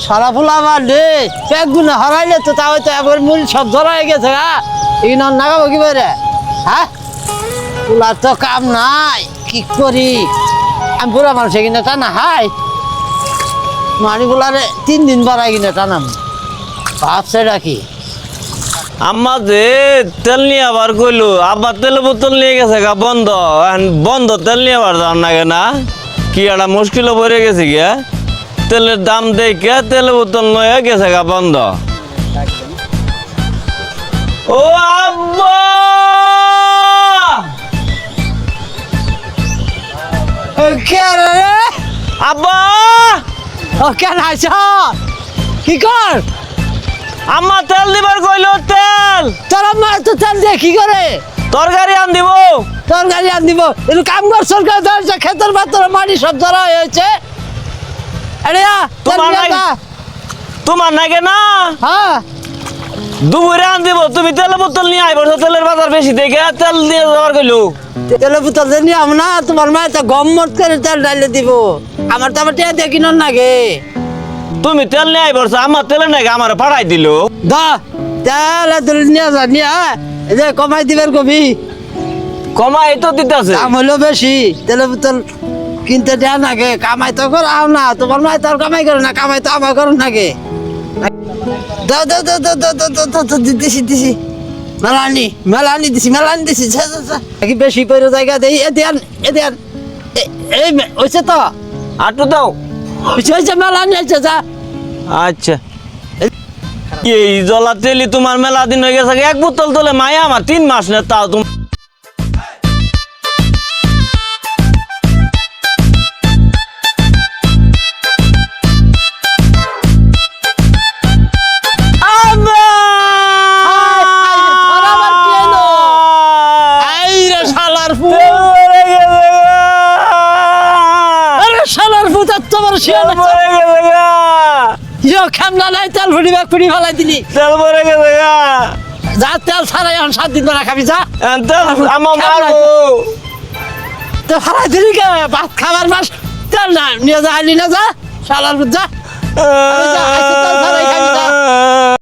সারা ফুলা আমার রে পেট গুনে হরাইলে তো তাও তো এবার মূল সব ধরা হয়ে গেছে হ্যাঁ এই নন নাগাবো কি বেরে হ্যাঁ ফুলার তো কাম নাই কি করি আমি পুরা মানুষ কিনে টানা হাই মারি ফুলারে 3 দিন বাড়াই কিনে টানাম ভাবছে রাখি আম্মা যে তেল নিয়ে আবার কইলো আবার তেল বোতল নিয়ে গেছে গা বন্ধ বন্ধ তেল নিয়ে আবার যাওয়ার নাগে না কি একটা মুশকিল পড়ে গেছে গিয়া তেলের দাম দেখে তেল বোতল নয়ে গেছে গা বন্ধ ও আব্বা কে রে আব্বা ও কেন আইছ কি কর আম্মা তেল দিবার কইলো তেল তোর আমার তো তেল দিয়ে কি করে তরকারি আন দিব তোর গাড়ি আন দিব একটু কাম কর সরকার ধরছে ক্ষেতের বাতর মাটি সব ধরা হয়েছে আরে তোমার নাগে না হ্যাঁ দুপুরে আন দিব তুমি তেল বোতল নিয়ে আইবো তেলের বাজার বেশি দেখে তেল দিয়ে যাবার কইলো তেলে বোতল নিয়ে আম না তোমার মায়ের তো গম্মত করে তেল ডালে দিব আমার তো আবার টিয়া দেখি নাগে তুমি তেল নিয়ে আইবো আমার তেলের নাকি আমার পাঠাই দিল দা তেল তুলে নিয়ে যা নিয়ে এই যে কমাই দিবেন কবি কমাই তো দিতেছে দাম হলো বেশি তেলে বোতল কিনতে দেয়া নাগে কামাই তো করাও না তোমার মায়ের তো আর কামাই করে না কামাই তো আমার করো নাগে দাও দাও দাও দাও দাও দাও দাও দাও দিছি দিছি মেলানি দিছি কি বেশি পয়সা জায়গা দেই এ দেন এই হইছে তো আটু দাও হইছে মেলানি হইছে যা আচ্ছা এই জলা তেলি তোমার মেলা দিন হয়ে গেছে এক বোতল তোলে মায়া আমার 3 মাস না তাও তুমি খামলা নাই তেল ফুটি ব্যাগ ফুটি ফেলাই দিলি তেল ভরে গেছে যা তেল ছাড়াই এখন 7 দিন ধরে খাবি যা তেল আমার মারবো তো ফেলাই দিলি কে ভাত খাবার মাস তেল না নিয়ে যা আইলি না যা শালার যা